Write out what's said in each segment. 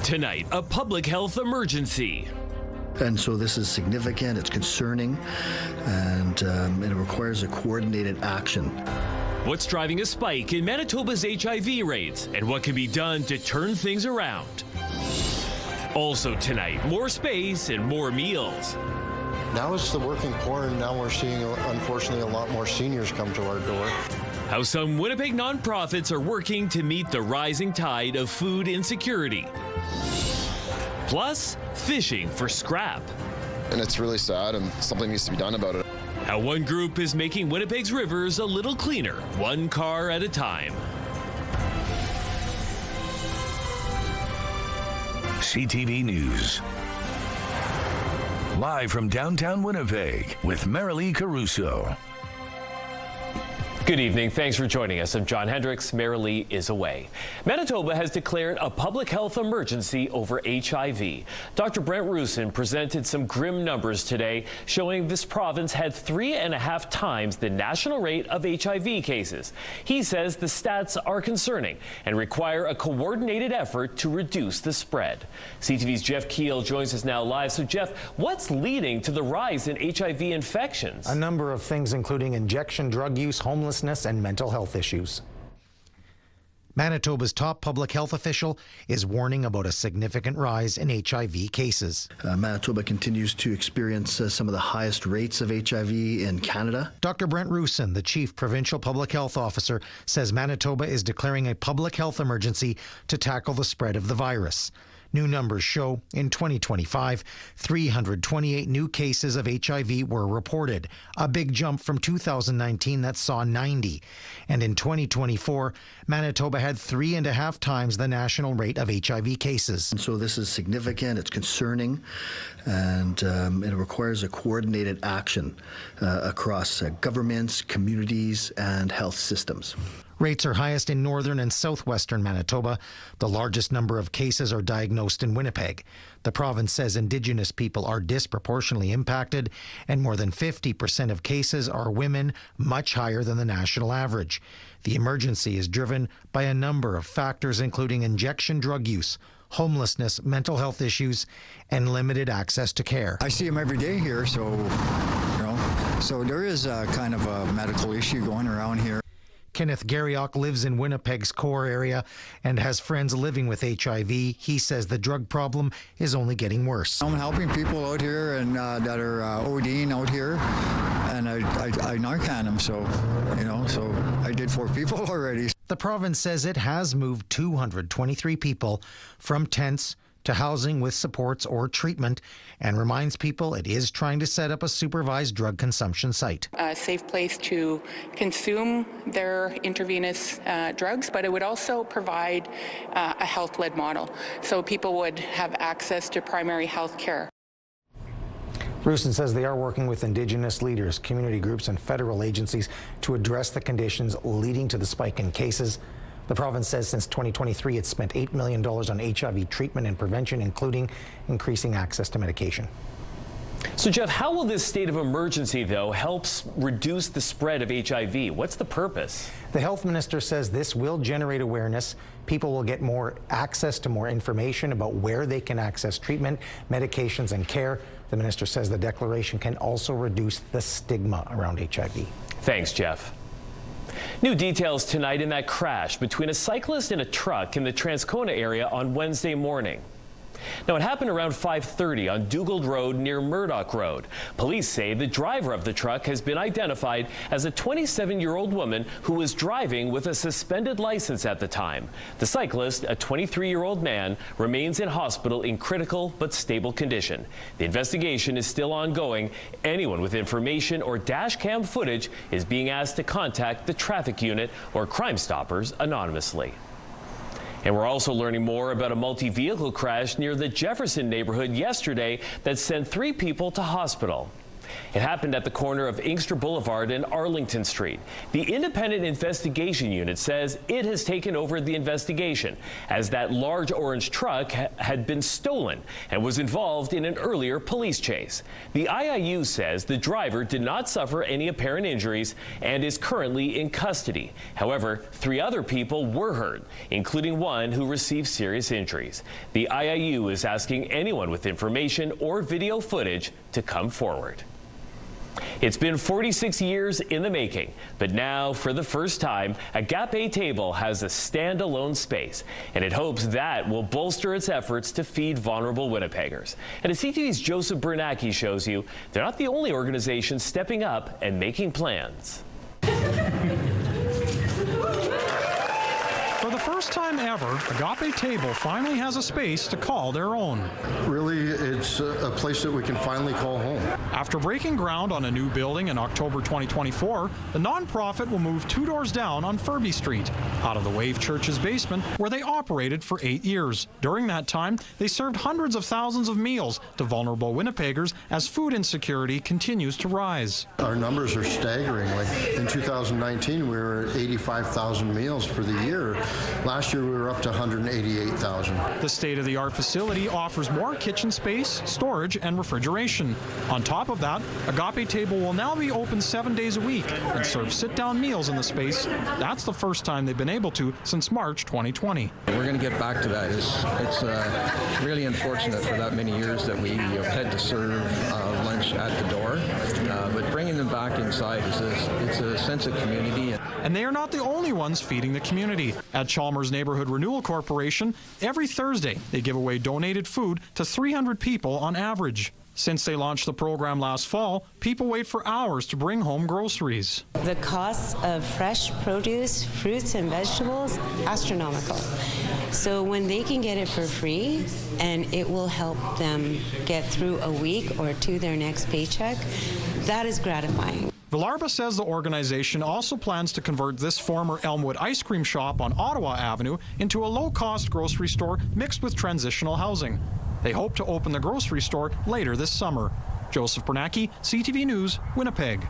Tonight, a public health emergency. And so this is significant, it's concerning, and it requires a coordinated action. What's driving a spike in Manitoba's HIV rates, and what can be done to turn things around? Also tonight, more space and more meals. Now it's the working poor, and now we're seeing, unfortunately, a lot more seniors come to our door. How some Winnipeg nonprofits are working to meet the rising tide of food insecurity. Plus, fishing for scrap. And it's really sad, and something needs to be done about it. How one group is making Winnipeg's rivers a little cleaner, one car at a time. CTV News. Live from downtown Winnipeg with Marilee Caruso. Good evening. Thanks for joining us. I'm John Hendricks. Marilee is away. Manitoba has declared a public health emergency over HIV. Dr. Brent Rusin presented some grim numbers today showing this province had 3.5 times the national rate of HIV cases. He says the stats are concerning and require a coordinated effort to reduce the spread. CTV's Jeff Keel joins us now live. So, Jeff, what's leading to the rise in HIV infections? A number of things, including injection drug use, homelessness, and mental health issues. Manitoba's top public health official is warning about a significant rise in HIV cases. Manitoba continues to experience some of the highest rates of HIV in Canada. Dr. Brent Rusin, the chief provincial public health officer, says Manitoba is declaring a public health emergency to tackle the spread of the virus. New numbers show in 2025, 328 new cases of HIV were reported, a big jump from 2019 that saw 90. And in 2024, Manitoba had 3.5 times the national rate of HIV cases. And so this is significant, it's concerning, and it requires a coordinated action across governments, communities, and health systems. Rates are highest in northern and southwestern Manitoba. The largest number of cases are diagnosed in Winnipeg. The province says Indigenous people are disproportionately impacted, and more than 50% of cases are women, much higher than the national average. The emergency is driven by a number of factors, including injection drug use, homelessness, mental health issues, and limited access to care. I see them every day here, so there is a kind of a medical issue going around here. Kenneth Garriock lives in Winnipeg's core area and has friends living with HIV. He says the drug problem is only getting worse. I'm helping people out here and that are ODing out here, and I Narcan them, so I did 4 people already. The province says it has moved 223 people from tents to housing with supports or treatment, and reminds people it is trying to set up a supervised drug consumption site. A safe place to consume their intravenous drugs, but it would also provide a health-led model, so people would have access to primary health care. Rusin says they are working with Indigenous leaders, community groups, and federal agencies to address the conditions leading to the spike in cases. The province says since 2023, it's spent $8 million on HIV treatment and prevention, including increasing access to medication. So, Jeff, how will this state of emergency, though, help reduce the spread of HIV? What's the purpose? The health minister says this will generate awareness. People will get more access to more information about where they can access treatment, medications, and care. The minister says the declaration can also reduce the stigma around HIV. Thanks, Jeff. New details tonight in that crash between a cyclist and a truck in the Transcona area on Wednesday morning. Now, it happened around 5:30 on Dugald Road near Murdoch Road. Police say the driver of the truck has been identified as a 27-year-old woman who was driving with a suspended license at the time. The cyclist, a 23-year-old man, remains in hospital in critical but stable condition. The investigation is still ongoing. Anyone with information or dash cam footage is being asked to contact the traffic unit or Crime Stoppers anonymously. And we're also learning more about a multi-vehicle crash near the Jefferson neighborhood yesterday that sent 3 people to hospital. It happened at the corner of Inkster Boulevard and Arlington Street. The Independent Investigation Unit says it has taken over the investigation as that large orange truck had been stolen and was involved in an earlier police chase. The IIU says the driver did not suffer any apparent injuries and is currently in custody. However, 3 other people were hurt, including one who received serious injuries. The IIU is asking anyone with information or video footage to come forward. It's been 46 years in the making, but now, for the first time, Agape Table has a standalone space, and it hopes that will bolster its efforts to feed vulnerable Winnipeggers. And as CTV's Joseph Bernacki shows you, they're not the only organization stepping up and making plans. For the first time ever, Agape Table finally has a space to call their own. Really, it's a place that we can finally call home. After breaking ground on a new building in October 2024, the nonprofit will move 2 doors down on Furby Street, out of the Wave Church's basement, where they operated for 8 years. During that time, they served hundreds of thousands of meals to vulnerable Winnipeggers as food insecurity continues to rise. Our numbers are staggering. Like in 2019, we were at 85,000 meals for the year. Last year, we were up to 188,000. The state-of-the-art facility offers more kitchen space, storage, and refrigeration. On top of that, Agape Table will now be open 7 days a week and serve sit-down meals in the space. That's the first time they've been able to since March 2020. We're going to get back to that. It's really unfortunate for that many years that we had to serve lunch at the door, but bringing them back inside it's a sense of community. And they are not the only ones feeding the community. At Chalmers Neighborhood Renewal Corporation, every Thursday they give away donated food to 300 people on average. Since they launched the program last fall, people wait for hours to bring home groceries. The costs of fresh produce, fruits and vegetables, astronomical. So when they can get it for free and it will help them get through a week or to their next paycheck, that is gratifying. Villarba says the organization also plans to convert this former Elmwood ice cream shop on Ottawa Avenue into a low-cost grocery store mixed with transitional housing. They hope to open the grocery store later this summer. Joseph Bernacki, CTV News, Winnipeg.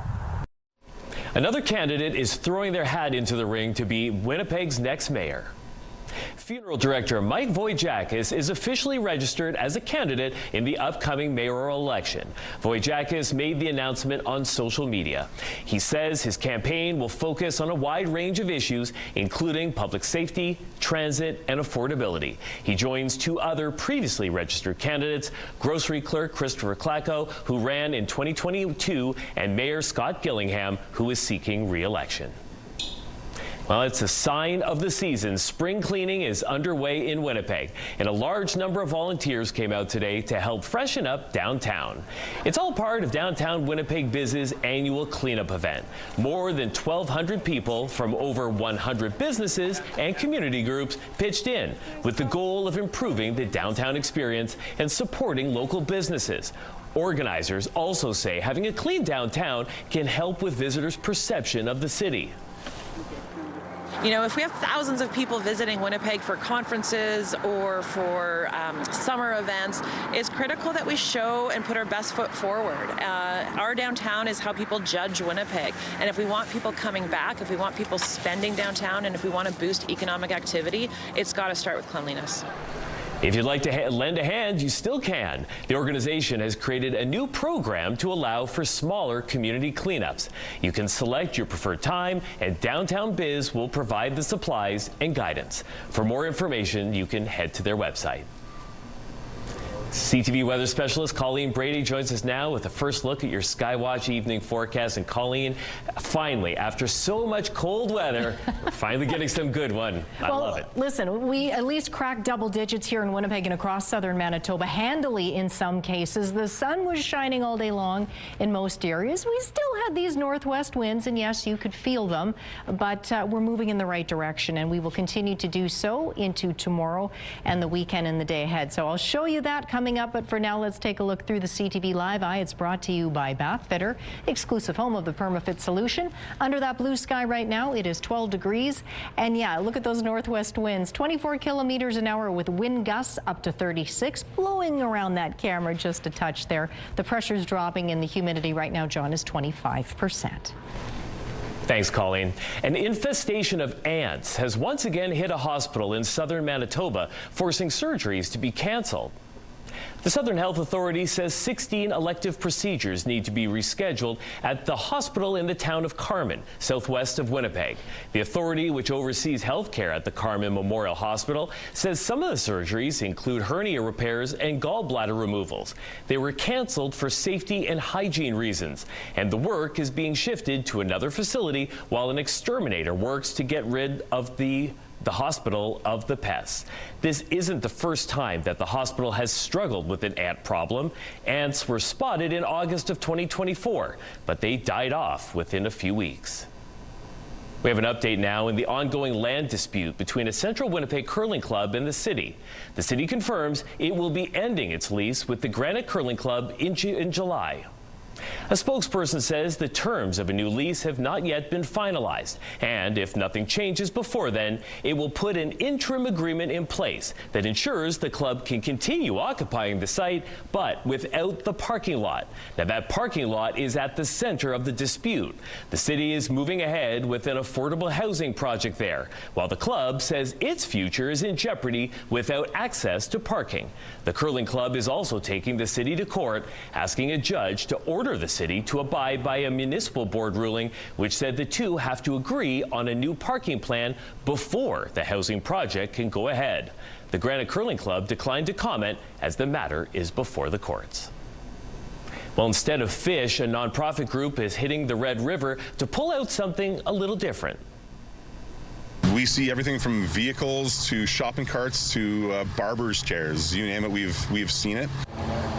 Another candidate is throwing their hat into the ring to be Winnipeg's next mayor. Funeral director Mike Wojciechowski is officially registered as a candidate in the upcoming mayoral election. Wojciechowski made the announcement on social media. He says his campaign will focus on a wide range of issues, including public safety, transit, and affordability. He joins 2 other previously registered candidates, grocery clerk Christopher Clacko, who ran in 2022, and Mayor Scott Gillingham, who is seeking re-election. Well, it's a sign of the season. Spring cleaning is underway in Winnipeg, and a large number of volunteers came out today to help freshen up downtown. It's all part of Downtown Winnipeg Biz's annual cleanup event. More than 1,200 people from over 100 businesses and community groups pitched in with the goal of improving the downtown experience and supporting local businesses. Organizers also say having a clean downtown can help with visitors' perception of the city. You know, if we have thousands of people visiting Winnipeg for conferences or for summer events, it's critical that we show and put our best foot forward. Our downtown is how people judge Winnipeg. And if we want people coming back, if we want people spending downtown, and if we want to boost economic activity, it's got to start with cleanliness. If you'd like to lend a hand, you still can. The organization has created a new program to allow for smaller community cleanups. You can select your preferred time, and Downtown Biz will provide the supplies and guidance. For more information, you can head to their website. CTV weather specialist Colleen Brady joins us now with a first look at your Skywatch evening forecast. And Colleen, finally, after so much cold weather, we're finally getting some good one. I love it. Listen, we at least cracked double digits here in Winnipeg and across southern Manitoba, handily in some cases. The sun was shining all day long in most areas. We still had these northwest winds, and yes, you could feel them, but we're moving in the right direction, and we will continue to do so into tomorrow and the weekend and the day ahead. So I'll show you that coming coming up, but for now, let's take a look through the CTV Live Eye. It's brought to you by Bathfitter, exclusive home of the PermaFit solution. Under that blue sky right now, it is 12 degrees. And yeah, look at those northwest winds, 24 kilometers an hour with wind gusts up to 36, blowing around that camera just a touch there. The pressure's dropping and the humidity right now, John, is 25%. Thanks, Colleen. An infestation of ants has once again hit a hospital in southern Manitoba, forcing surgeries to be canceled. The Southern Health Authority says 16 elective procedures need to be rescheduled at the hospital in the town of Carman, southwest of Winnipeg. The authority, which oversees health care at the Carman Memorial Hospital, says some of the surgeries include hernia repairs and gallbladder removals. They were canceled for safety and hygiene reasons, and the work is being shifted to another facility while an exterminator works to get rid of the hospital of the pests. This isn't the first time that the hospital has struggled with an ant problem. Ants were spotted in August of 2024, but they died off within a few weeks. We have an update now in the ongoing land dispute between a Central Winnipeg curling club and the city. The city confirms it will be ending its lease with the Granite Curling Club in July. A spokesperson says the terms of a new lease have not yet been finalized, and if nothing changes before then, it will put an interim agreement in place that ensures the club can continue occupying the site, but without the parking lot. Now, that parking lot is at the center of the dispute. The city is moving ahead with an affordable housing project there, while the club says its future is in jeopardy without access to parking. The curling club is also taking the city to court, asking a judge to order the city to abide by a municipal board ruling which said the two have to agree on a new parking plan before the housing project can go ahead. The Granite Curling Club declined to comment as the matter is before the courts. Well, instead of fish, a nonprofit group is hitting the Red River to pull out something a little different. We see everything from vehicles to shopping carts to barber's chairs. You name it, we've seen it.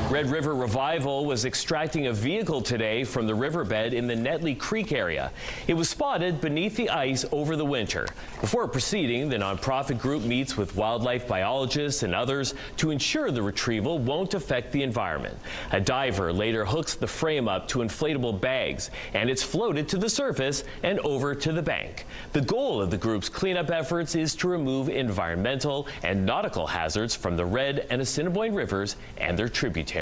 Red River Revival was extracting a vehicle today from the riverbed in the Netley Creek area. It was spotted beneath the ice over the winter. Before proceeding, the nonprofit group meets with wildlife biologists and others to ensure the retrieval won't affect the environment. A diver later hooks the frame up to inflatable bags, and it's floated to the surface and over to the bank. The goal of the group's cleanup efforts is to remove environmental and nautical hazards from the Red and Assiniboine rivers and their tributaries.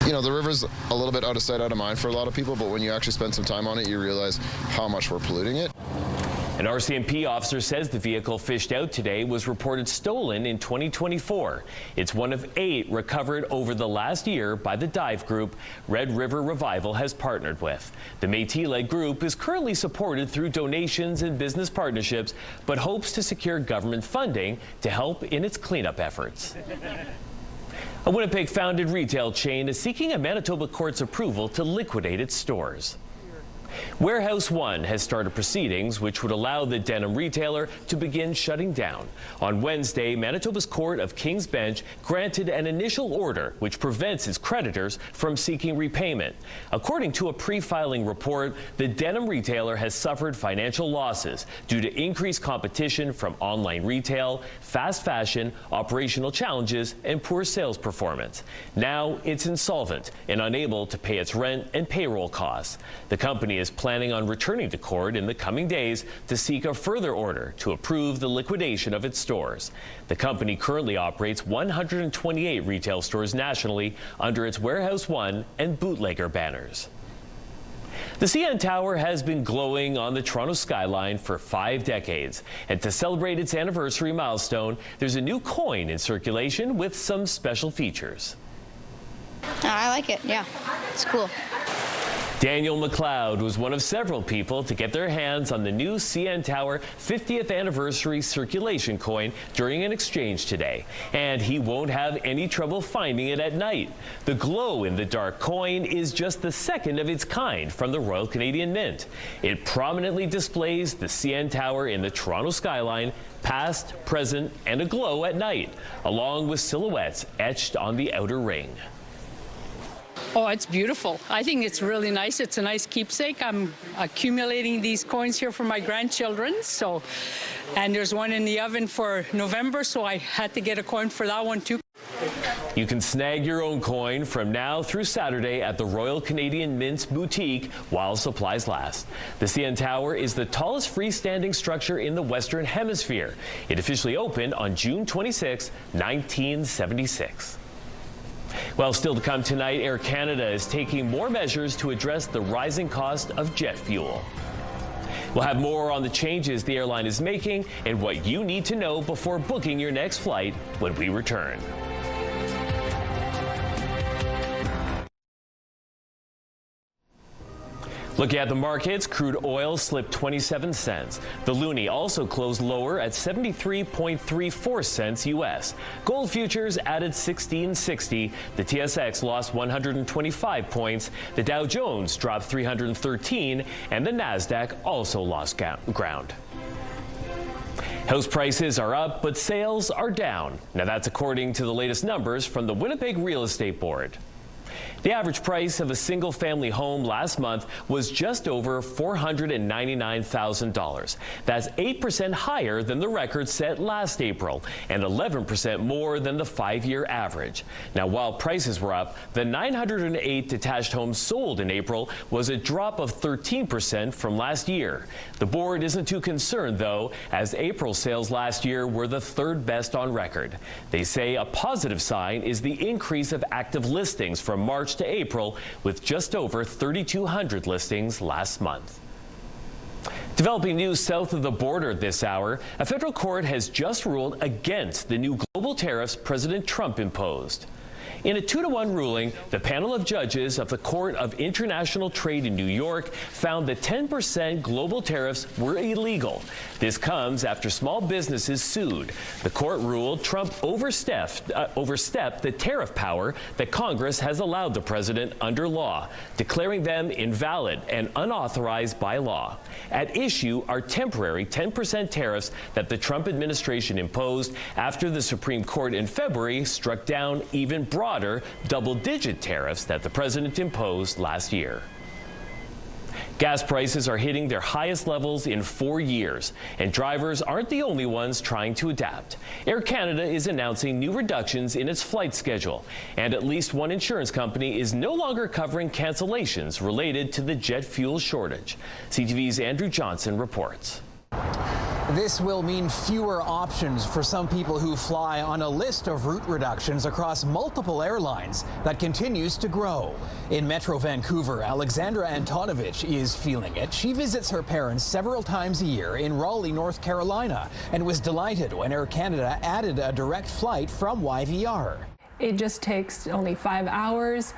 You know, the river's a little bit out of sight, out of mind for a lot of people, but when you actually spend some time on it, you realize how much we're polluting it. An RCMP officer says the vehicle fished out today was reported stolen in 2024. It's one of 8 recovered over the last year by the dive group Red River Revival has partnered with. The Métis-led group is currently supported through donations and business partnerships, but hopes to secure government funding to help in its cleanup efforts. A Winnipeg-founded retail chain is seeking a Manitoba court's approval to liquidate its stores. Warehouse One has started proceedings which would allow the denim retailer to begin shutting down. On Wednesday, Manitoba's Court of King's Bench granted an initial order which prevents its creditors from seeking repayment. According to a pre-filing report, the denim retailer has suffered financial losses due to increased competition from online retail, fast fashion, operational challenges, and poor sales performance. Now it's insolvent and unable to pay its rent and payroll costs. The company is planning on returning to court in the coming days to seek a further order to approve the liquidation of its stores. The company currently operates 128 retail stores nationally under its Warehouse One and Bootlegger banners. The CN Tower has been glowing on the Toronto skyline for 5 decades, and to celebrate its anniversary milestone, there's a new coin in circulation with some special features. I like it, yeah, it's cool. Daniel McLeod was one of several people to get their hands on the new CN Tower 50th anniversary circulation coin during an exchange today, and he won't have any trouble finding it at night. The glow-in-the-dark coin is just the second of its kind from the Royal Canadian Mint. It prominently displays the CN Tower in the Toronto skyline, past, present, and aglow at night, along with silhouettes etched on the outer ring. Oh, it's beautiful. I think it's really nice. It's a nice keepsake. I'm accumulating these coins here for my grandchildren. And there's one in the oven for November, so I had to get a coin for that one too. You can snag your own coin from now through Saturday at the Royal Canadian Mint's boutique while supplies last. The CN Tower is the tallest freestanding structure in the Western Hemisphere. It officially opened on June 26, 1976. Well, still to come tonight, Air Canada is taking more measures to address the rising cost of jet fuel. We'll have more on the changes the airline is making and what you need to know before booking your next flight when we return. Looking at the markets, crude oil slipped 27 cents. The loonie also closed lower at 73.34 cents U.S. Gold futures added 1660. The TSX lost 125 points. The Dow Jones dropped 313, and the Nasdaq also lost ground. House prices are up, but sales are down. Now that's according to the latest numbers from the Winnipeg Real Estate Board. The average price of a single-family home last month was just over $499,000. That's 8% higher than the record set last April and 11% more than the 5-year average. Now, while prices were up, the 908 detached homes sold in April was a drop of 13% from last year. The board isn't too concerned, though, as April sales last year were the third best on record. They say a positive sign is the increase of active listings from March to April, with just over 3,200 listings last month. Developing news south of the border this hour, a federal court has just ruled against the new global tariffs President Trump imposed. In a 2-to-1 ruling, the panel of judges of the Court of International Trade in New York found that 10% global tariffs were illegal. This comes after small businesses sued. The court ruled Trump overstepped the tariff power that Congress has allowed the president under law, declaring them invalid and unauthorized by law. At issue are temporary 10% tariffs that the Trump administration imposed after the Supreme Court in February struck down even broader double-digit tariffs that the president imposed last year. Gas prices are hitting their highest levels in 4 years, and drivers aren't the only ones trying to adapt. Air Canada is announcing new reductions in its flight schedule, and at least one insurance company is no longer covering cancellations related to the jet fuel shortage. CTV's Andrew Johnson reports. This will mean fewer options for some people who fly on a list of route reductions across multiple airlines that continues to grow. In Metro Vancouver, Alexandra Antonovich is feeling it. She visits her parents several times a year in Raleigh, North Carolina, and was delighted when Air Canada added a direct flight from YVR. It just takes only 5 hours.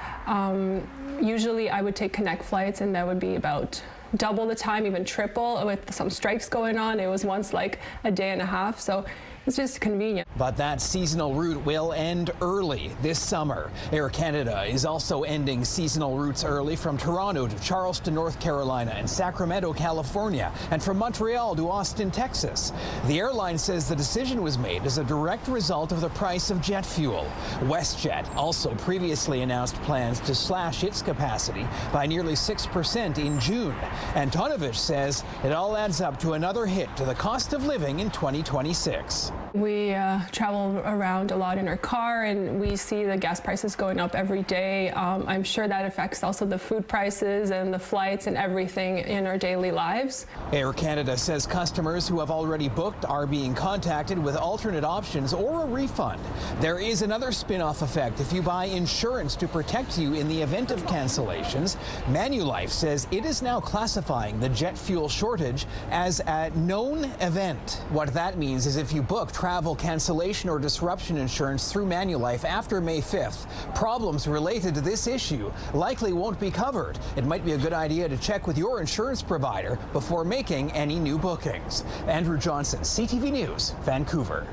Usually I would take connect flights, and that would be about double the time, even triple. With some strikes going on, it was once like a day and a half, so it's just convenient. But that seasonal route will end early this summer. Air Canada is also ending seasonal routes early from Toronto to Charleston, North Carolina, and Sacramento, California, and from Montreal to Austin, Texas. The airline says the decision was made as a direct result of the price of jet fuel. WestJet also previously announced plans to slash its capacity by nearly 6% in June. Antonovich says it all adds up to another hit to the cost of living in 2026. We travel around a lot in our car, and we see the gas prices going up every day. I'm sure that affects also the food prices and the flights and everything in our daily lives. Air Canada says customers who have already booked are being contacted with alternate options or a refund. There is another spin-off effect if you buy insurance to protect you in the event of cancellations. Manulife says it is now classifying the jet fuel shortage as a known event. What that means is if you book travel cancellation or disruption insurance through Manulife after May 5th, problems related to this issue likely won't be covered. It might be a good idea to check with your insurance provider before making any new bookings. Andrew Johnson, CTV News, Vancouver.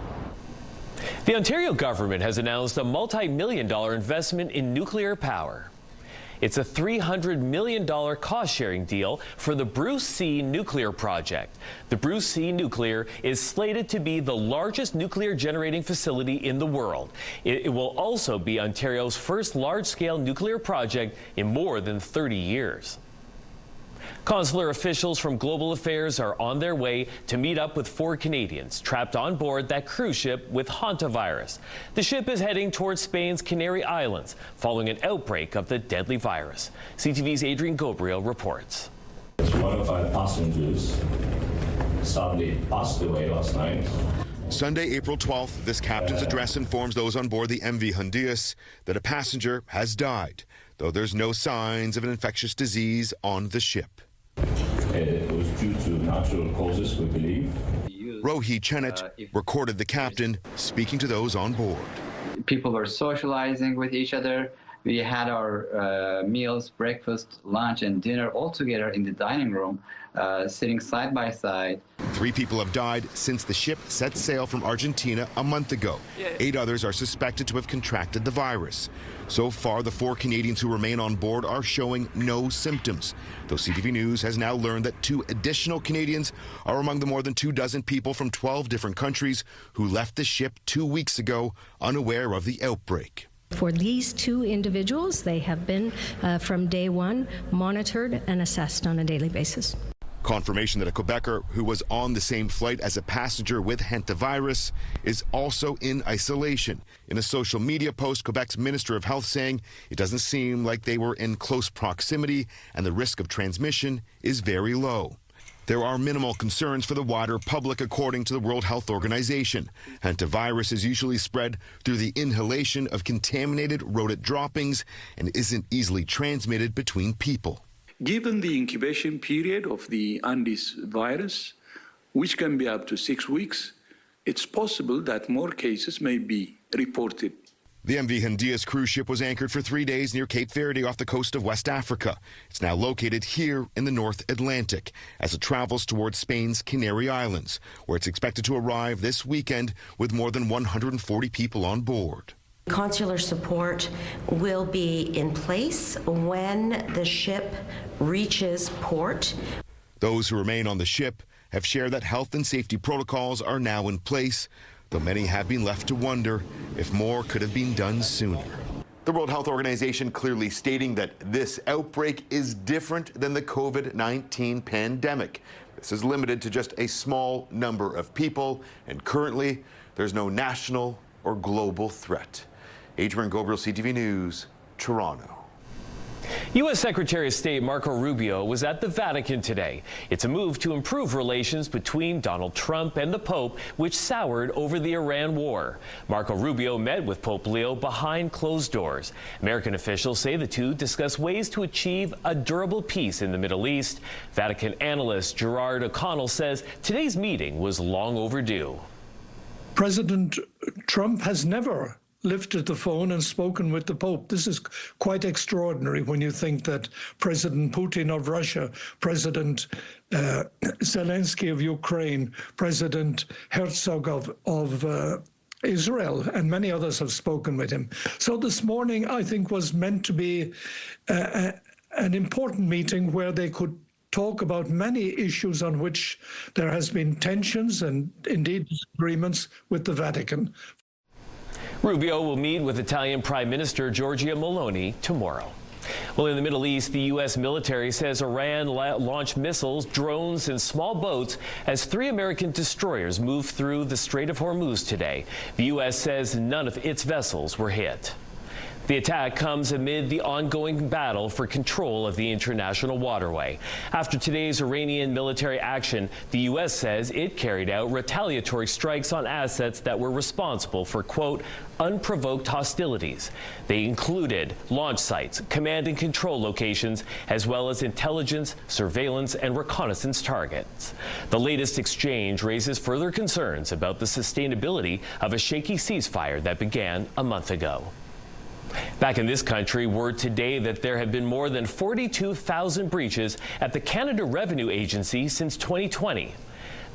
The Ontario government has announced a multi-million-dollar investment in nuclear power. It's a $300 million cost-sharing deal for the Bruce C nuclear project. The Bruce C nuclear is slated to be the largest nuclear generating facility in the world. It will also be Ontario's first large-scale nuclear project in more than 30 years. Consular officials from Global Affairs are on their way to meet up with 4 Canadians trapped on board that cruise ship with hantavirus. The ship is heading towards Spain's Canary Islands following an outbreak of the deadly virus. CTV's Adrian Gabriel reports. One of our passengers sadly passed away last night. Sunday, April 12th, this captain's address informs those on board the MV Honduras that a passenger has died, though there's no signs of an infectious disease on the ship. It was due to natural causes, we believe. Rohi Chenet recorded the captain speaking to those on board. People were socializing with each other. We had our meals, breakfast, lunch, and dinner all together in the dining room, sitting side by side. 3 people have died since the ship set sail from Argentina a month ago. 8 others are suspected to have contracted the virus. So far, the 4 Canadians who remain on board are showing no symptoms, though CTV News has now learned that 2 additional Canadians are among the more than 24 people from 12 different countries who left the ship 2 weeks ago unaware of the outbreak. For these 2 individuals, they have been, from day one, monitored and assessed on a daily basis. Confirmation that a Quebecer who was on the same flight as a passenger with hantavirus is also in isolation. In a social media post, Quebec's Minister of Health saying it doesn't seem like they were in close proximity and the risk of transmission is very low. There are minimal concerns for the wider public, according to the World Health Organization. Hantavirus is usually spread through the inhalation of contaminated rodent droppings and isn't easily transmitted between people. Given the incubation period of the Andes virus, which can be up to 6 weeks, it's possible that more cases may be reported. The MV Honduras cruise ship was anchored for 3 days near Cape Verde off the coast of West Africa. It's now located here in the North Atlantic as it travels towards Spain's Canary Islands, where it's expected to arrive this weekend with more than 140 people on board. Consular support will be in place when the ship reaches port. Those who remain on the ship have shared that health and safety protocols are now in place, though many have been left to wonder if more could have been done sooner. The World Health Organization clearly stating that this outbreak is different than the COVID-19 pandemic. This is limited to just a small number of people, and currently there's no national or global threat. Adrian Gabriel, CTV News, Toronto. U.S. Secretary of State Marco Rubio was at the Vatican today. It's a move to improve relations between Donald Trump and the Pope, which soured over the Iran war. Marco Rubio met with Pope Leo behind closed doors. American officials say the two discussed ways to achieve a durable peace in the Middle East. Vatican analyst Gerard O'Connell says today's meeting was long overdue. President Trump has never lifted the phone and spoken with the Pope. This is quite extraordinary when you think that President Putin of Russia, President Zelensky of Ukraine, President Herzog of Israel, and many others have spoken with him. So this morning, I think, was meant to be an important meeting where they could talk about many issues on which there has been tensions and indeed disagreements with the Vatican. Rubio will meet with Italian Prime Minister Giorgia Meloni tomorrow. Well, in the Middle East, the U.S. military says Iran launched missiles, drones, and small boats as 3 American destroyers moved through the Strait of Hormuz today. The U.S. says none of its vessels were hit. The attack comes amid the ongoing battle for control of the international waterway. After today's Iranian military action, the U.S. says it carried out retaliatory strikes on assets that were responsible for, quote, unprovoked hostilities. They included launch sites, command and control locations, as well as intelligence, surveillance, and reconnaissance targets. The latest exchange raises further concerns about the sustainability of a shaky ceasefire that began a month ago. Back in this country, word today that there have been more than 42,000 breaches at the Canada Revenue Agency since 2020.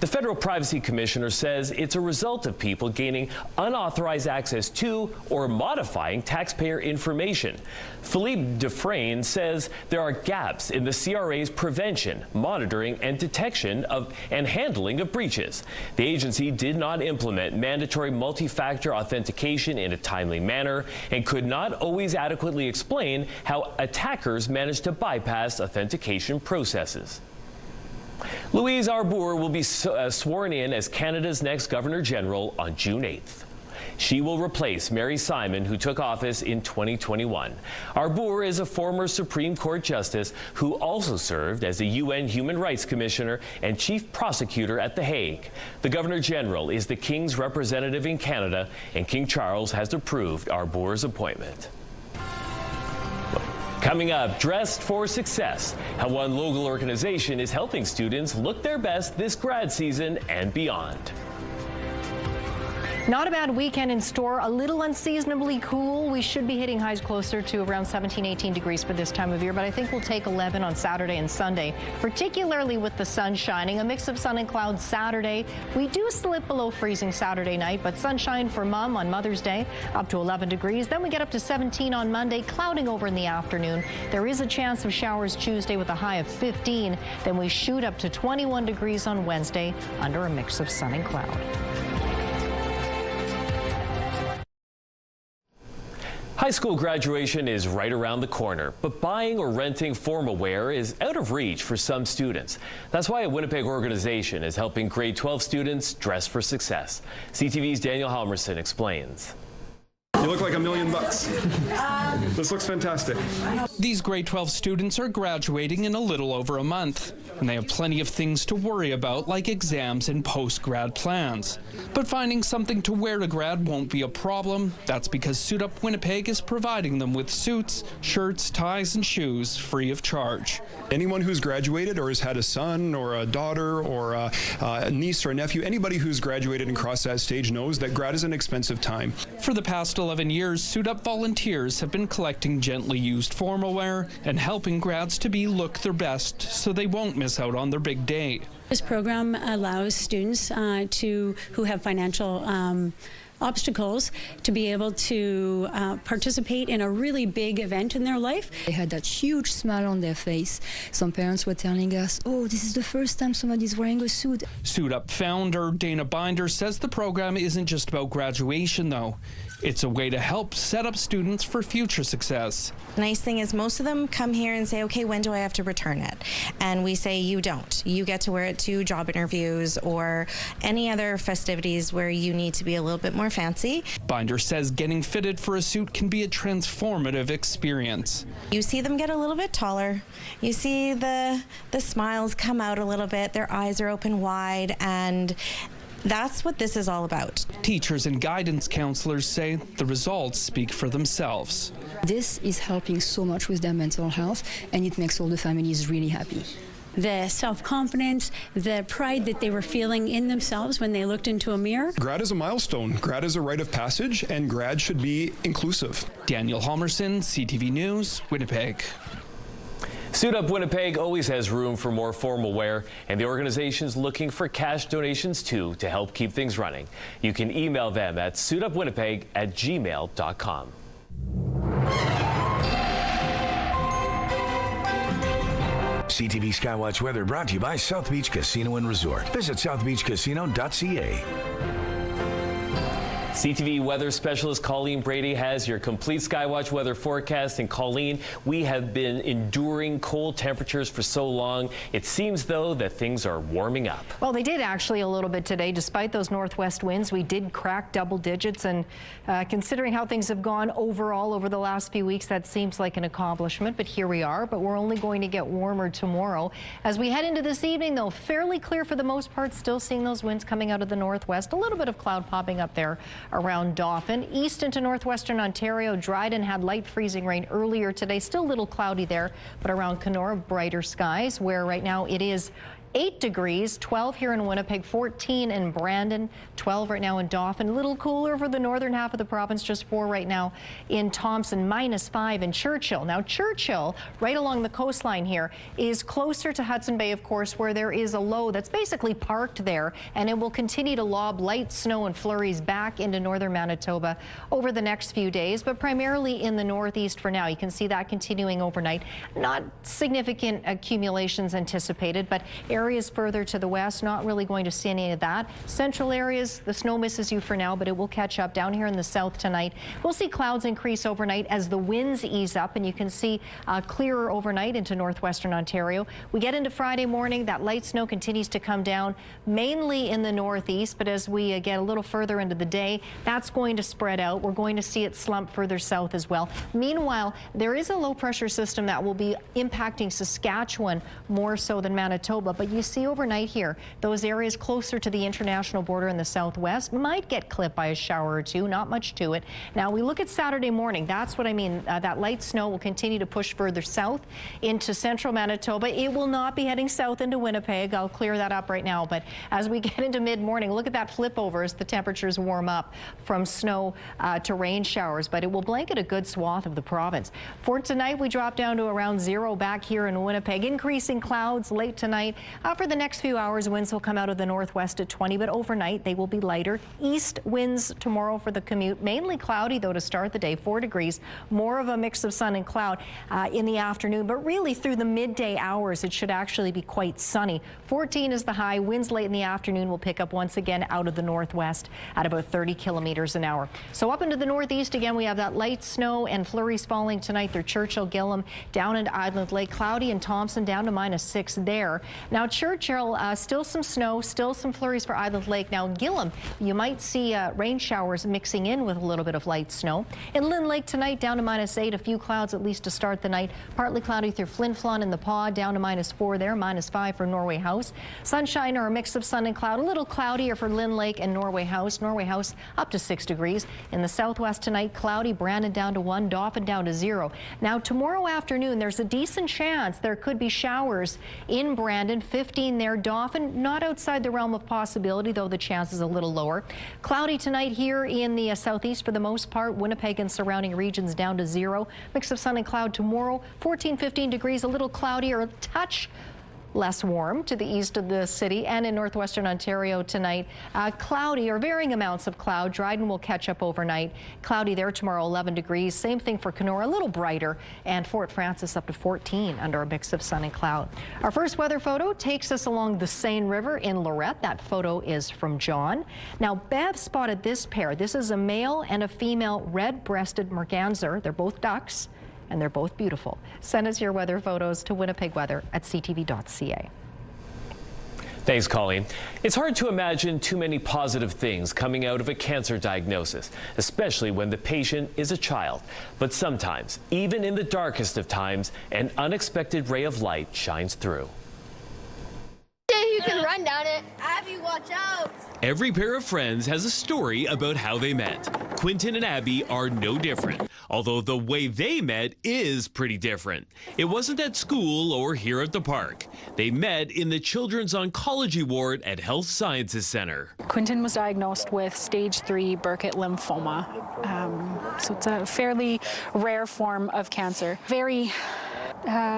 The Federal Privacy Commissioner says it's a result of people gaining unauthorized access to or modifying taxpayer information. Philippe Dufresne says there are gaps in the CRA's prevention, monitoring, and detection of and handling of breaches. The agency did not implement mandatory multi-factor authentication in a timely manner and could not always adequately explain how attackers managed to bypass authentication processes. Louise Arbour will be sworn in as Canada's next Governor General on June 8th. She will replace Mary Simon, who took office in 2021. Arbour is a former Supreme Court justice who also served as a UN Human Rights Commissioner and Chief Prosecutor at The Hague. The Governor General is the King's representative in Canada, and King Charles has approved Arbour's appointment. Coming up, Dressed for Success, how one local organization is helping students look their best this grad season and beyond. Not a bad weekend in store, a little unseasonably cool. We should be hitting highs closer to around 17, 18 degrees for this time of year, but I think we'll take 11 on Saturday and Sunday, particularly with the sun shining. A mix of sun and clouds Saturday. We do slip below freezing Saturday night, but sunshine for Mom on Mother's Day, up to 11 degrees. Then we get up to 17 on Monday, clouding over in the afternoon. There is a chance of showers Tuesday with a high of 15. Then we shoot up to 21 degrees on Wednesday under a mix of sun and cloud. High school graduation is right around the corner, but buying or renting formal wear is out of reach for some students. That's why a Winnipeg organization is helping grade 12 students dress for success. CTV's Daniel Halmerson explains. You look like $1 million. This looks fantastic. These grade 12 students are graduating in a little over a month, and they have plenty of things to worry about, like exams and post-grad plans. But finding something to wear to grad won't be a problem. That's because Suit Up Winnipeg is providing them with suits, shirts, ties, and shoes free of charge. Anyone who's graduated or has had a son or a daughter or a niece or a nephew, anybody who's graduated and crossed that stage knows that grad is an expensive time. For the past 11 years, Suit Up volunteers have been collecting gently used formal wear and helping grads to look their best so they won't miss out on their big day. This program allows students who have financial obstacles to be able to participate in a really big event in their life. They had that huge smile on their face. Some parents were telling us, oh, this is the first time somebody's wearing a suit. Suit Up founder Dana Binder says the program isn't just about graduation, though. It's a way to help set up students for future success. The nice thing is most of them come here and say, okay, when do I have to return it? And we say, you don't. You get to wear it to job interviews or any other festivities where you need to be a little bit more fancy. Binder says getting fitted for a suit can be a transformative experience. You see them get a little bit taller. You see the smiles come out a little bit. Their eyes are open wide, and that's what this is all about. Teachers and guidance counselors say the results speak for themselves. This is helping so much with their mental health, and it makes all the families really happy. The self-confidence, the pride that they were feeling in themselves when they looked into a mirror. Grad is a milestone. Grad is a rite of passage, and grad should be inclusive. Daniel Halmerson, CTV News, Winnipeg. Suit Up Winnipeg always has room for more formal wear, and the organization's looking for cash donations too to help keep things running. You can email them at suitupwinnipeg@gmail.com. CTV Skywatch weather brought to you by South Beach Casino and Resort. Visit southbeachcasino.ca. CTV weather specialist Colleen Brady has your complete Skywatch weather forecast. And Colleen, we have been enduring cold temperatures for so long. It seems, though, that things are warming up. Well, they did actually a little bit today. Despite those northwest winds, we did crack double digits. And considering how things have gone overall over the last few weeks, that seems like an accomplishment. But here we are. But we're only going to get warmer tomorrow. As we head into this evening, though, fairly clear for the most part. Still seeing those winds coming out of the northwest. A little bit of cloud popping up there around Dauphin. East into northwestern Ontario, Dryden had light freezing rain earlier today. Still a little cloudy there, but around Kenora, brighter skies, where right now it is 8 degrees, 12 here in Winnipeg, 14 in Brandon, 12 right now in Dauphin. A little cooler for the northern half of the province, just 4 right now in Thompson, -5 in Churchill. Now Churchill, right along the coastline here, is closer to Hudson Bay, of course, where there is a low that's basically parked there, and it will continue to lob light snow and flurries back into northern Manitoba over the next few days, but primarily in the northeast for now. You can see that continuing overnight. Not significant accumulations anticipated, but areas further to the west, not really going to see any of that. Central areas, the snow misses you for now, but it will catch up. Down here in the south tonight, we'll see clouds increase overnight as the winds ease up, and you can see clearer overnight into northwestern Ontario. We get into Friday morning, that light snow continues to come down, mainly in the northeast, but as we get a little further into the day, that's going to spread out. We're going to see it slump further south as well. Meanwhile, there is a low pressure system that will be impacting Saskatchewan more so than Manitoba, but you see overnight here, those areas closer to the international border in the southwest might get clipped by a shower or two, not much to it. Now we look at Saturday morning, that's what I mean. That light snow will continue to push further south into central Manitoba. It will not be heading south into Winnipeg. I'll clear that up right now, but as we get into mid-morning, look at that flip over as the temperatures warm up from snow to rain showers, but it will blanket a good swath of the province. For tonight, we drop down to around 0 back here in Winnipeg. Increasing clouds late tonight. For the next few hours, winds will come out of the northwest at 20, but overnight they will be lighter. East winds tomorrow for the commute. Mainly cloudy, though, to start the day, 4 degrees. More of a mix of sun and cloud in the afternoon, but really through the midday hours, it should actually be quite sunny. 14 is the high. Winds late in the afternoon will pick up once again out of the northwest at about 30 kilometers an hour. So up into the northeast again, we have that light snow and flurries falling tonight through Churchill, Gillam, down into Island Lake. Cloudy in Thompson, down to -6 there. Now Churchill, still some snow, still some flurries for Island Lake. Now Gillam, you might see rain showers mixing in with a little bit of light snow. In Lynn Lake tonight, down to -8, a few clouds at least to start the night. Partly cloudy through Flin Flon and the Paw, down to -4 there, -5 for Norway House. Sunshine or a mix of sun and cloud, a little cloudier for Lynn Lake and Norway House. Norway House up to 6 degrees. In the southwest tonight, cloudy, Brandon down to 1, Dauphin down to 0. Now tomorrow afternoon, there's a decent chance there could be showers in Brandon, 15 there. Dauphin, not outside the realm of possibility, though the chance is a little lower. Cloudy tonight here in the southeast for the most part. Winnipeg and surrounding regions down to 0. Mix of sun and cloud tomorrow, 14, 15 degrees, a little cloudier, a touch less warm to the east of the city, and in northwestern Ontario tonight, cloudy or varying amounts of cloud. Dryden will catch up overnight. Cloudy there tomorrow, 11 degrees. Same thing for Kenora, a little brighter, and Fort Frances up to 14 under a mix of sun and cloud. Our first weather photo takes us along the Seine River in Lorette. That photo is from John. Now Bev spotted this pair. This is a male and a female red-breasted merganser. They're both ducks, and they're both beautiful. Send us your weather photos to winnipegweather@ctv.ca. Thanks, Colleen. It's hard to imagine too many positive things coming out of a cancer diagnosis, especially when the patient is a child. But sometimes, even in the darkest of times, an unexpected ray of light shines through. You can run down it. Abby, watch out. Every pair of friends has a story about how they met. Quinton and Abby are no different, although the way they met is pretty different. It wasn't at school or here at the park. They met in the Children's Oncology Ward at Health Sciences Center. Quinton was diagnosed with stage 3 Burkitt lymphoma. So it's a fairly rare form of cancer. Very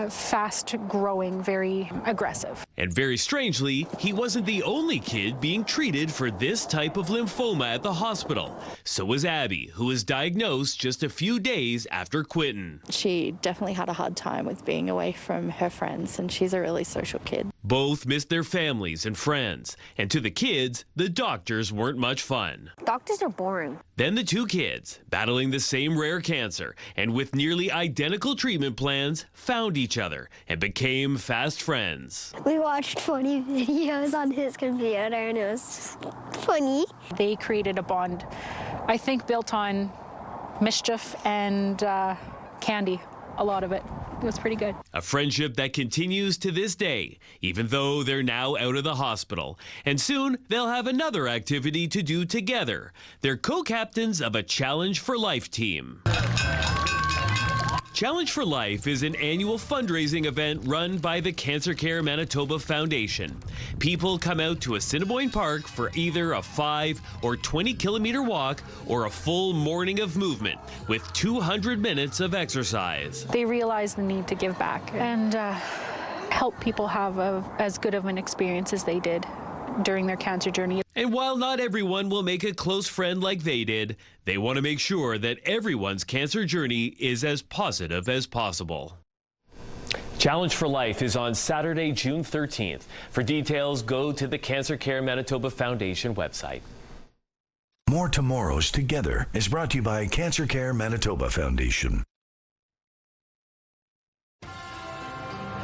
fast growing, very aggressive. And very strangely, he wasn't the only kid being treated for this type of lymphoma at the hospital. So was Abby, who was diagnosed just a few days after Quinton. She definitely had a hard time with being away from her friends, and she's a really social kid. Both missed their families and friends, and to the kids, the doctors weren't much fun. Doctors are boring. Then the two kids, battling the same rare cancer and with nearly identical treatment plans, found each other and became fast friends. We watched funny videos on his computer, and it was just funny. They created a bond, I think, built on mischief and candy, a lot of it. It was pretty good. A friendship that continues to this day, even though they're now out of the hospital. And soon they'll have another activity to do together. They're co-captains of a Challenge for Life team. Challenge for Life is an annual fundraising event run by the Cancer Care Manitoba Foundation. People come out to Assiniboine Park for either a 5 or 20-kilometer walk or a full morning of movement with 200 minutes of exercise. They realize the need to give back and help people have as good of an experience as they did during their cancer journey. And while not everyone will make a close friend like they did, they want to make sure that everyone's cancer journey is as positive as possible. Challenge for Life is on Saturday, June 13th. For details, go to the Cancer Care Manitoba Foundation website. More Tomorrows Together is brought to you by Cancer Care Manitoba Foundation.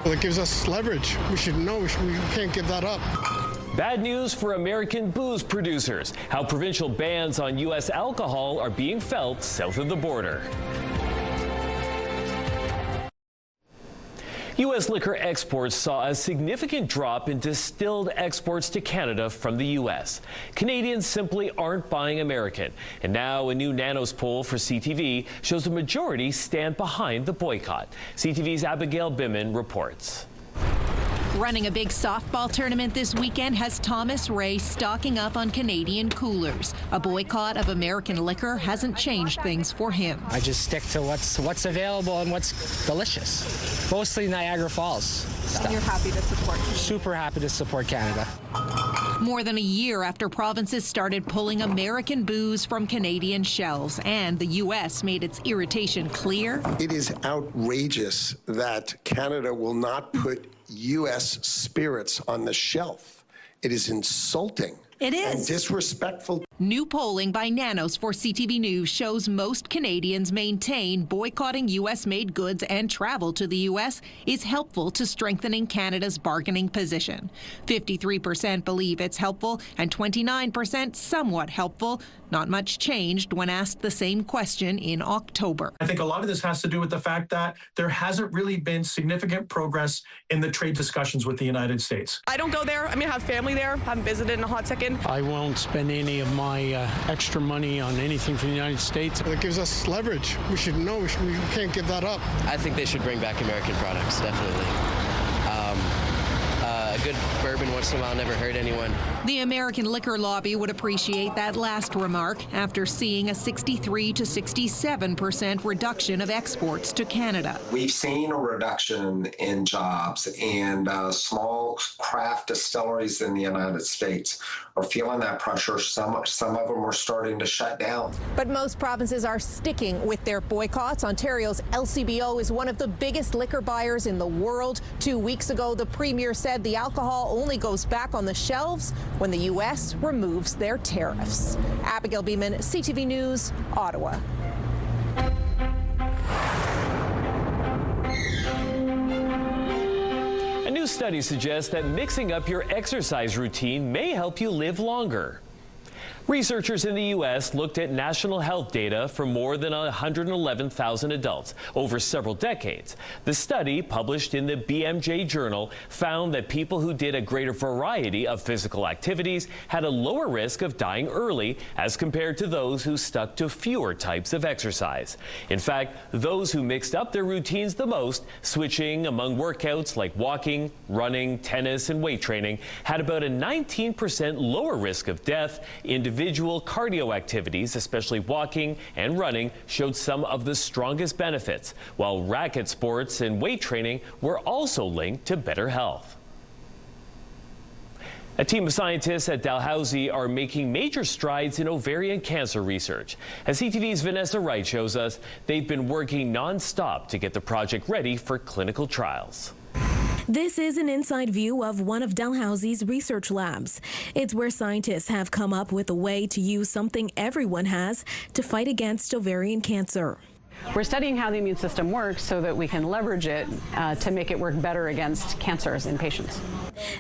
Well, it gives us leverage. We should know we can't give that up. Bad news for American booze producers. How provincial bans on U.S. alcohol are being felt south of the border. U.S. liquor exports saw a significant drop in distilled exports to Canada from the U.S. Canadians simply aren't buying American. And now a new Nanos poll for CTV shows the majority stand behind the boycott. CTV's Abigail Bimman reports. Running a big softball tournament this weekend has Thomas Ray stocking up on Canadian coolers. A boycott of American liquor hasn't changed things for him. I just stick to what's available and what's delicious. Mostly Niagara Falls stuff. And you're happy to support Canada? Super happy to support Canada. More than a year after provinces started pulling American booze from Canadian shelves and the U.S. made its irritation clear. It is outrageous that Canada will not put U.S. spirits on the shelf. It is insulting. It is. And disrespectful. New polling by Nanos for CTV News shows most Canadians maintain boycotting U.S.-made goods and travel to the U.S. is helpful to strengthening Canada's bargaining position. 53% believe it's helpful and 29% somewhat helpful. Not much changed when asked the same question in October. I think a lot of this has to do with the fact that there hasn't really been significant progress in the trade discussions with the United States. I don't go there. I mean, I have family there. Haven't visited in a hot second. I won't spend any of my extra money on anything from the United States. Well, it gives us leverage. We should know we can't give that up. I think they should bring back American products, definitely. A good bourbon once in a while never hurt anyone. The American liquor lobby would appreciate that last remark after seeing a 63 to 67% reduction of exports to Canada. We've seen a reduction in jobs, and small craft distilleries in the United States are feeling that pressure. Some of them are starting to shut down. But most provinces are sticking with their boycotts. Ontario's LCBO is one of the biggest liquor buyers in the world. 2 weeks ago, the Premier said the alcohol only goes back on the shelves when the U.S. removes their tariffs. Abigail Beeman, CTV News, Ottawa. A new study suggests that mixing up your exercise routine may help you live longer. Researchers in the U.S. looked at national health data for more than 111,000 adults over several decades. The study, published in the BMJ Journal, found that people who did a greater variety of physical activities had a lower risk of dying early as compared to those who stuck to fewer types of exercise. In fact, those who mixed up their routines the most, switching among workouts like walking, running, tennis, and weight training, had about a 19% lower risk of death. Individual cardio activities, especially walking and running, showed some of the strongest benefits, while racket sports and weight training were also linked to better health. A team of scientists at Dalhousie are making major strides in ovarian cancer research. As CTV's Vanessa Wright shows us, they've been working non-stop to get the project ready for clinical trials. This is an inside view of one of Dalhousie's research labs. It's where scientists have come up with a way to use something everyone has to fight against ovarian cancer. We're studying how the immune system works so that we can leverage it to make it work better against cancers in patients.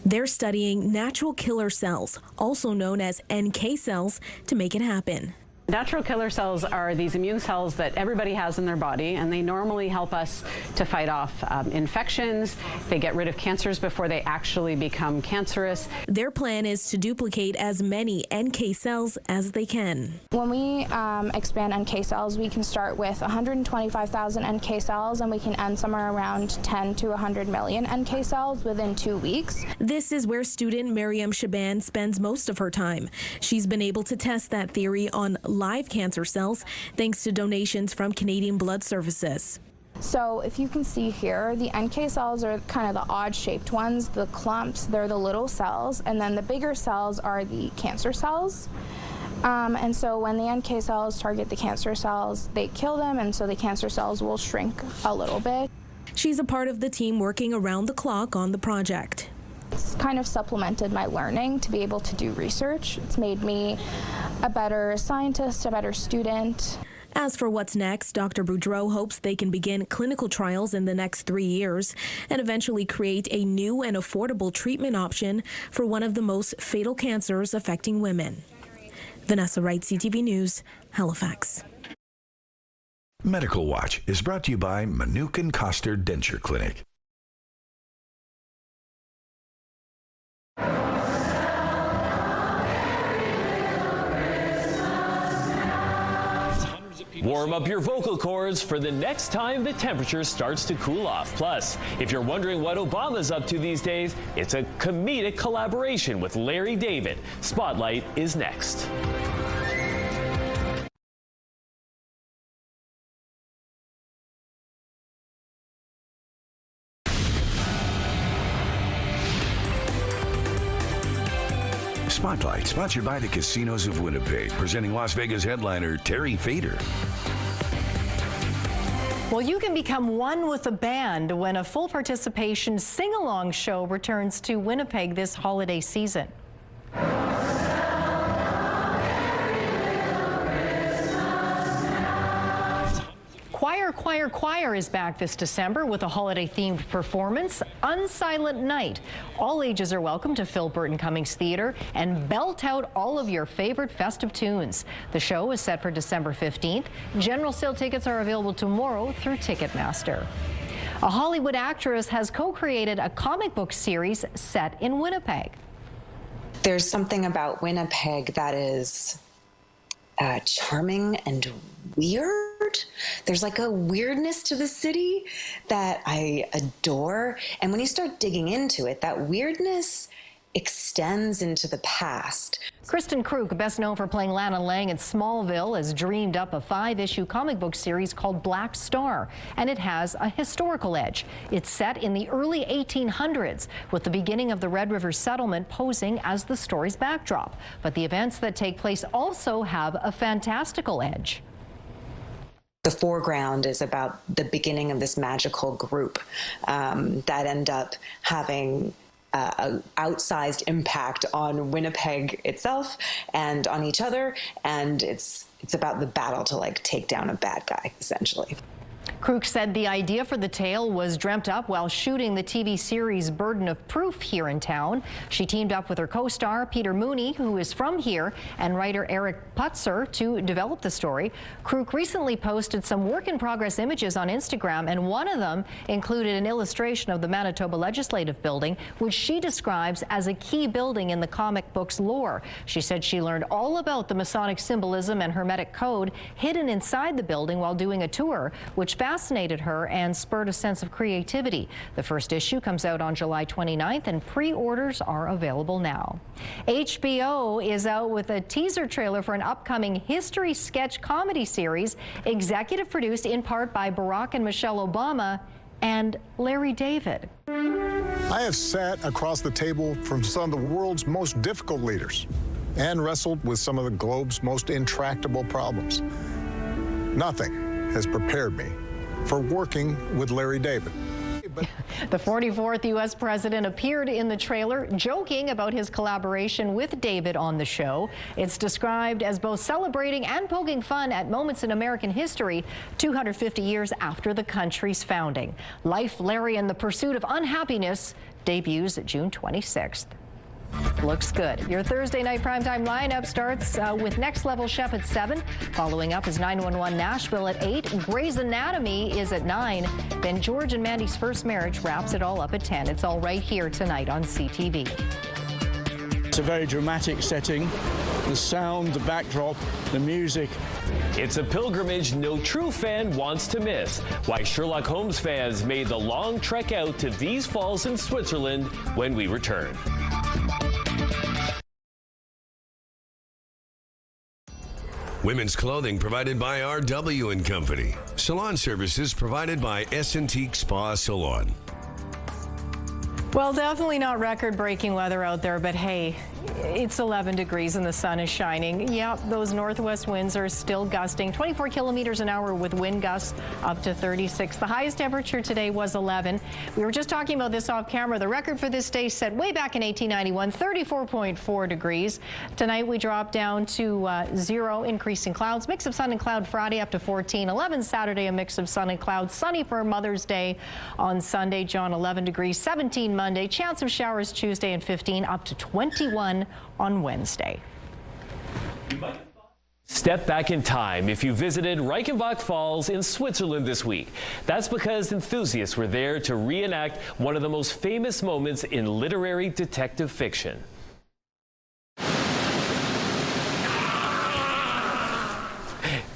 They're studying natural killer cells, also known as NK cells, to make it happen. Natural killer cells are these immune cells that everybody has in their body, and they normally help us to fight off infections. They get rid of cancers before they actually become cancerous. Their plan is to duplicate as many NK cells as they can. When we expand NK cells, we can start with 125,000 NK cells, and we can end somewhere around 10 to 100 million NK cells within 2 weeks. This is where student Miriam Shaban spends most of her time. She's been able to test that theory on live cancer cells thanks to donations from Canadian Blood Services. So if you can see here, the NK cells are kind of the odd-shaped ones. The clumps, they're the little cells, and then the bigger cells are the cancer cells. And so when the NK cells target the cancer cells, they kill them, and so the cancer cells will shrink a little bit. She's a part of the team working around the clock on the project. It's kind of supplemented my learning to be able to do research. It's made me a better scientist, a better student. As for what's next, Dr. Boudreau hopes they can begin clinical trials in the next 3 years and eventually create a new and affordable treatment option for one of the most fatal cancers affecting women. Vanessa Wright, CTV News, Halifax. Medical Watch is brought to you by Manukin Koster Denture Clinic. Warm up your vocal cords for the next time the temperature starts to cool off. Plus, if you're wondering what Obama's up to these days, it's a comedic collaboration with Larry David. Spotlight is next. Spotlight, sponsored by the Casinos of Winnipeg, presenting Las Vegas headliner Terry Fader. Well, you can become one with a band when a full participation sing-along show returns to Winnipeg this holiday season. Choir is back this December with a holiday-themed performance, Unsilent Night. All ages are welcome to Phil Burton Cummings Theatre and belt out all of your favorite festive tunes. The show is set for December 15th. General sale tickets are available tomorrow through Ticketmaster. A Hollywood actress has co-created a comic book series set in Winnipeg. There's something about Winnipeg that is charming and weird. There's like a weirdness to the city that I adore. And when you start digging into it, that weirdness extends into the past. Kristen Kruk, best known for playing Lana Lang in Smallville, has dreamed up a 5-issue comic book series called Black Star, and it has a historical edge. It's set in the early 1800s, with the beginning of the Red River settlement posing as the story's backdrop. But the events that take place also have a fantastical edge. The foreground is about the beginning of this magical group that end up having an outsized impact on Winnipeg itself and on each other, and it's about the battle to like take down a bad guy, essentially. Kruk said the idea for the tale was dreamt up while shooting the TV series Burden of Proof here in town. She teamed up with her co-star Peter Mooney, who is from here, and writer Eric Putzer to develop the story. Kruk recently posted some work-in-progress images on Instagram, and one of them included an illustration of the Manitoba Legislative Building, which she describes as a key building in the comic book's lore. She said she learned all about the Masonic symbolism and Hermetic code hidden inside the building while doing a tour, which fascinated her and spurred a sense of creativity. The first issue comes out on July 29th, and pre-orders are available now. HBO is out with a teaser trailer for an upcoming history sketch comedy series, executive produced in part by Barack and Michelle Obama and Larry David. I have sat across the table from some of the world's most difficult leaders and wrestled with some of the globe's most intractable problems. Nothing has prepared me for working with Larry David. The 44th U.S. president appeared in the trailer, joking about his collaboration with David on the show. It's described as both celebrating and poking fun at moments in American history 250 years after the country's founding. Life, Larry, and the Pursuit of Unhappiness debuts June 26th. Looks good. Your Thursday night primetime lineup starts with Next Level Chef at 7. Following up is 911 Nashville at 8. Grey's Anatomy is at 9. Then George and Mandy's First Marriage wraps it all up at 10. It's all right here tonight on CTV. It's a very dramatic setting. The sound, the backdrop, the music. It's a pilgrimage no true fan wants to miss. Why Sherlock Holmes fans made the long trek out to these falls in Switzerland when we return. Women's clothing provided by RW & Company. Salon services provided by S&T Spa Salon. Well, definitely not record-breaking weather out there, but hey, it's 11 degrees and the sun is shining. Yep, those northwest winds are still gusting, 24 kilometers an hour with wind gusts up to 36. The highest temperature today was 11. We were just talking about this off camera. The record for this day set way back in 1891, 34.4 degrees. Tonight we dropped down to 0, increasing clouds. Mix of sun and cloud Friday up to 14. 11 Saturday, a mix of sun and clouds. Sunny for Mother's Day on Sunday, John, 11 degrees. 17 Monday, chance of showers Tuesday, and 15 up to 21 on Wednesday. Step back in time if you visited Reichenbach Falls in Switzerland this week. That's because enthusiasts were there to reenact one of the most famous moments in literary detective fiction.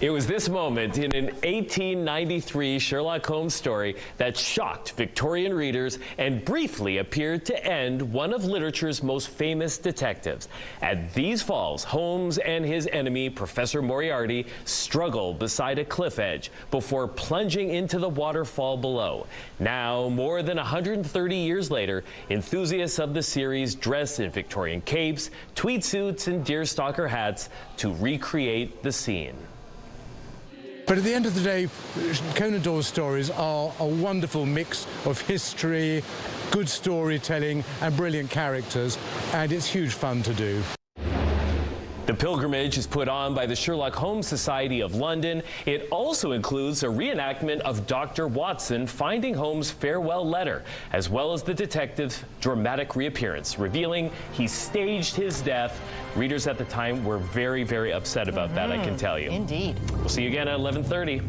It was this moment in an 1893 Sherlock Holmes story that shocked Victorian readers and briefly appeared to end one of literature's most famous detectives. At these falls, Holmes and his enemy, Professor Moriarty, struggle beside a cliff edge before plunging into the waterfall below. Now, more than 130 years later, enthusiasts of the series dress in Victorian capes, tweed suits, and deerstalker hats to recreate the scene. But at the end of the day, Conan Doyle's stories are a wonderful mix of history, good storytelling, and brilliant characters, and it's huge fun to do. The pilgrimage is put on by the Sherlock Holmes Society of London. It also includes a reenactment of Dr. Watson finding Holmes' farewell letter, as well as the detective's dramatic reappearance, revealing he staged his death. Readers at the time were very, very upset about that, I can tell you. Indeed. We'll see you again at 11:30.